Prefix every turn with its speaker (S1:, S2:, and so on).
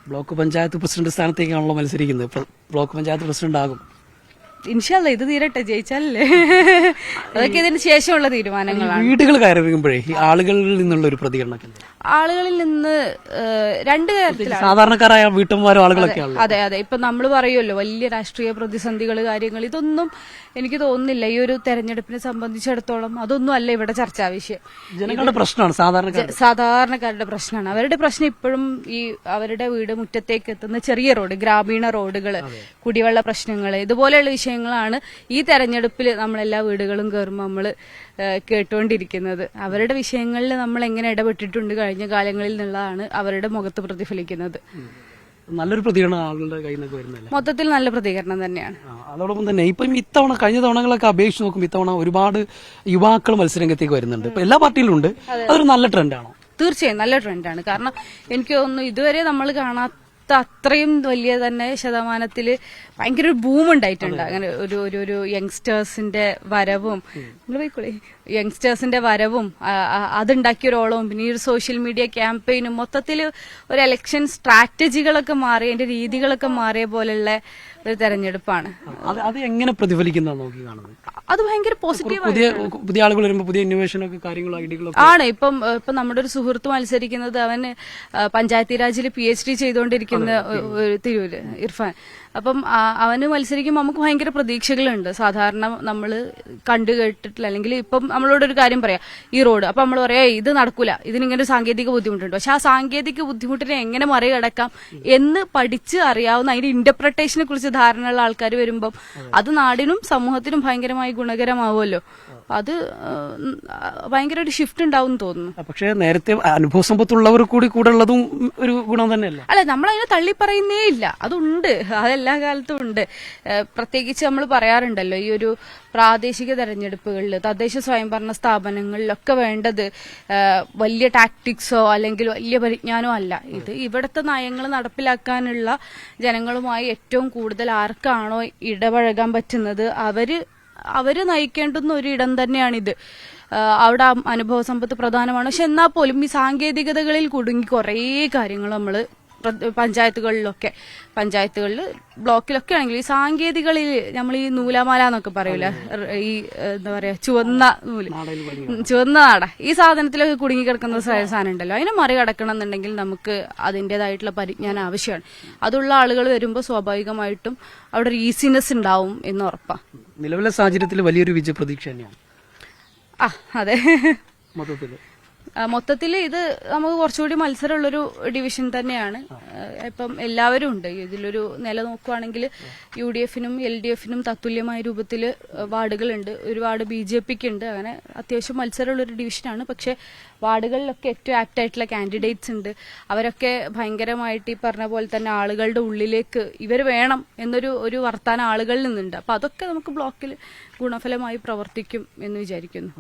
S1: Block panchayat president സ്ഥാനത്തേക്കാണല്ലോ മത്സരിക്കുന്നത്. ഇപ്പൊ block panchayat president ആകും.
S2: ഇൻഷാല്ല ഇത് തീരട്ടെ, ജയിച്ചാലല്ലേ. അതൊക്കെ ഇതിന് ശേഷമുള്ള തീരുമാനങ്ങളാണ്.
S1: വീടുകൾ കയറിയുമ്പോഴേ ഈ ആളുകളിൽ നിന്നുള്ള ഒരു പ്രതികരണമൊക്കെ ഉണ്ട്.
S2: ആളുകളിൽ നിന്ന് രണ്ട് തരത്തിലാണ്.
S1: സാധാരണക്കാരായ വീട്ടമ്മമാരും ആളുകളൊക്കെയാണ്.
S2: അതെ അതെ, ഇപ്പൊ നമ്മൾ പറയുമല്ലോ വലിയ രാഷ്ട്രീയ പ്രതിസന്ധികൾ, കാര്യങ്ങൾ, ഇതൊന്നും എനിക്ക് തോന്നുന്നില്ല ഈ ഒരു തെരഞ്ഞെടുപ്പിനെ സംബന്ധിച്ചിടത്തോളം അതൊന്നും അല്ല ഇവിടെ ചർച്ചാ വിഷയം.
S1: ജനങ്ങളുടെ പ്രശ്നമാണ്,
S2: സാധാരണക്കാരുടെ പ്രശ്നമാണ്. അവരുടെ പ്രശ്നം ഇപ്പോഴും ഈ അവരുടെ വീട് മുറ്റത്തേക്ക് എത്തുന്ന ചെറിയ റോഡ്, ഗ്രാമീണ റോഡുകൾ, കുടിവെള്ള പ്രശ്നങ്ങൾ, ഇതുപോലെയുള്ള വിഷയങ്ങളാണ് ഈ തെരഞ്ഞെടുപ്പിൽ നമ്മളെല്ലാ വീടുകളും കയറുമ്പോൾ നമ്മൾ കേട്ടുകൊണ്ടിരിക്കുന്നത്. അവരുടെ വിഷയങ്ങളിൽ നമ്മൾ എങ്ങനെ ഇടപെട്ടിട്ടുണ്ട് കഴിഞ്ഞ കാലങ്ങളിൽ എന്നുള്ളതാണ് അവരുടെ മുഖത്ത് പ്രതിഫലിക്കുന്നത്.
S1: നല്ലൊരു പ്രതികരണം ആളുകളുടെ കയ്യിൽ നിന്നൊക്കെ വരുന്നില്ല.
S2: മൊത്തത്തിൽ നല്ല പ്രതികരണം തന്നെയാണ്.
S1: അതോടൊപ്പം തന്നെ ഇപ്പം ഇത്തവണ കഴിഞ്ഞ തവണകളൊക്കെ അപേക്ഷിച്ച് നോക്കുമ്പോൾ ഇത്തവണ ഒരുപാട് യുവാക്കൾ മത്സരരംഗത്തേക്ക് വരുന്നുണ്ട്. ഇപ്പൊ എല്ലാ പാർട്ടിയിലും ഉണ്ട്. അതൊരു നല്ല ട്രെൻഡാണോ?
S2: തീർച്ചയായും നല്ല ട്രെൻഡാണ്. കാരണം എനിക്ക് തോന്നുന്നു ഇതുവരെ നമ്മൾ കാണാത്ത അത്രയും വലിയ തന്നെ ശതമാനത്തില് ഭയങ്കര ഒരു ബൂം ഉണ്ടായിട്ടുണ്ട്. അങ്ങനെ ഒരു യങ്സ്റ്റേഴ്സിന്റെ വരവും, അതുണ്ടാക്കിയ ഒരു ഓളവും, പിന്നെ ഈ ഒരു സോഷ്യൽ മീഡിയ ക്യാമ്പയിനും മൊത്തത്തിൽ ഒരു ഇലക്ഷൻ സ്ട്രാറ്റജികളൊക്കെ മാറി, അതിന്റെ രീതികളൊക്കെ മാറിയ പോലുള്ള ഒരു തെരഞ്ഞെടുപ്പാണ്.
S1: അത് എങ്ങനെ പ്രതിഫലിക്കുന്ന നോക്കി കാണുന്നത്?
S2: അത് ഭയങ്കര പോസിറ്റീവ്.
S1: പുതിയ ആളുകൾ വരുമ്പോൾ പുതിയ ഇന്നോവേഷനൊക്കെ കാര്യങ്ങളും ഐഡിയകളൊക്കെ
S2: ആണ്. ഇപ്പം നമ്മുടെ ഒരു സുഹൃത്ത് മത്സരിക്കുന്നത്, അവന് പഞ്ചായത്തി രാജിൽ PhD ചെയ്തുകൊണ്ടിരിക്കുന്ന തിരൂര്, ഇർഫാൻ. അപ്പം അവന് മത്സരിക്കുമ്പോൾ നമുക്ക് ഭയങ്കര പ്രതീക്ഷകളുണ്ട്. സാധാരണ നമ്മൾ കണ്ടു കേട്ടിട്ടില്ല, അല്ലെങ്കിൽ ഇപ്പം നമ്മളോടൊരു കാര്യം പറയാം, ഈ റോഡ്, അപ്പൊ നമ്മൾ പറയാ ഇത് നടക്കൂല, ഇതിനിങ്ങനെ ഒരു സാങ്കേതിക ബുദ്ധിമുട്ടുണ്ട്. പക്ഷെ ആ സാങ്കേതിക ബുദ്ധിമുട്ടിനെ എങ്ങനെ മറികടക്കാം എന്ന് പഠിച്ച് അറിയാവുന്ന, അതിന്റെ ഇന്റർപ്രിട്ടേഷനെ കുറിച്ച് ധാരണയുള്ള ആൾക്കാർ വരുമ്പം അത് നാടിനും സമൂഹത്തിനും ഭയങ്കരമായി ഗുണകരമാവുമല്ലോ. അത് ഭയങ്കര ഒരു ഷിഫ്റ്റ് ഉണ്ടാവും തോന്നുന്നു.
S1: പക്ഷേ നേരത്തെ അനുഭവ സമ്പത്തുള്ളവർ കൂടെ ഉള്ളതും ഒരു ഗുണം തന്നെയല്ല.
S2: അല്ല, നമ്മളതിനെ തള്ളി പറയുന്നേ ഇല്ല, അതുണ്ട്, അതെല്ലാ കാലത്തും ഉണ്ട്. പ്രത്യേകിച്ച് നമ്മൾ പറയാറുണ്ടല്ലോ, ഈ ഒരു പ്രാദേശിക തെരഞ്ഞെടുപ്പുകളിൽ, തദ്ദേശ സ്വയംഭരണ സ്ഥാപനങ്ങളിലൊക്കെ വേണ്ടത് വലിയ ടാക്ടിക്സോ അല്ലെങ്കിൽ വലിയ പരിജ്ഞാനമോ അല്ല. ഇത് ഇവിടുത്തെ നയങ്ങൾ നടപ്പിലാക്കാനുള്ള ജനങ്ങളുമായി ഏറ്റവും കൂടുതൽ ആർക്കാണോ ഇടപഴകാൻ പറ്റുന്നത് അവര് നയിക്കേണ്ടുന്ന ഒരു ഇടം തന്നെയാണിത്. അവിടെ അനുഭവ സമ്പത്ത് പ്രധാനമാണ്. പക്ഷെ എന്നാൽ പോലും ഈ സാങ്കേതികതകളിൽ കുടുങ്ങി കുറേ കാര്യങ്ങൾ നമ്മൾ പഞ്ചായത്തുകളിൽ ബ്ലോക്കിലൊക്കെ ആണെങ്കിൽ ഈ സാങ്കേതികളിൽ നമ്മൾ ഈ നൂലാമാല എന്നൊക്കെ പറയൂല, ഈ എന്താ പറയാ ചുവന്ന നാട, ഈ സാധനത്തിലൊക്കെ കുടുങ്ങിക്കിടക്കുന്ന സാധനം ഉണ്ടല്ലോ, അതിനെ മറികടക്കണം എന്നുണ്ടെങ്കിൽ നമുക്ക് അതിൻ്റെതായിട്ടുള്ള പരിജ്ഞാനം ആവശ്യമാണ്. അതുള്ള ആളുകൾ വരുമ്പോൾ സ്വാഭാവികമായിട്ടും അവിടെ ഒരു ഈസിനെസ് ഉണ്ടാവും എന്ന് ഉറപ്പാ.
S1: നിലവിലെ സാഹചര്യത്തിൽ വലിയൊരു വിജയ പ്രതീക്ഷ തന്നെയാണ്.
S2: അതെ, മൊത്തത്തിൽ ഇത് നമുക്ക് കുറച്ചുകൂടി മത്സരമുള്ളൊരു ഡിവിഷൻ തന്നെയാണ്. ഇപ്പം എല്ലാവരും ഉണ്ട് ഇതിലൊരു നില നോക്കുവാണെങ്കിൽ. UDF-നും LDF-നും തത്തുല്യമായ രൂപത്തിൽ വാർഡുകളുണ്ട്, ഒരു വാർഡ് BJP-ക്ക് ഉണ്ട്. അങ്ങനെ അത്യാവശ്യം മത്സരമുള്ളൊരു ഡിവിഷനാണ്. പക്ഷെ വാർഡുകളിലൊക്കെ ഏറ്റവും ആപ്റ്റ് ആയിട്ടുള്ള കാൻഡിഡേറ്റ്സ് ഉണ്ട്. അവരൊക്കെ ഭയങ്കരമായിട്ട് ഈ പറഞ്ഞ പോലെ തന്നെ ആളുകളുടെ ഉള്ളിലേക്ക് ഇവർ വേണം എന്നൊരു വർത്താനം ആളുകളിൽ നിന്നുണ്ട്. അപ്പൊ അതൊക്കെ നമുക്ക് ബ്ലോക്കിൽ ഗുണഫലമായി പ്രവർത്തിക്കും എന്ന് വിചാരിക്കുന്നു.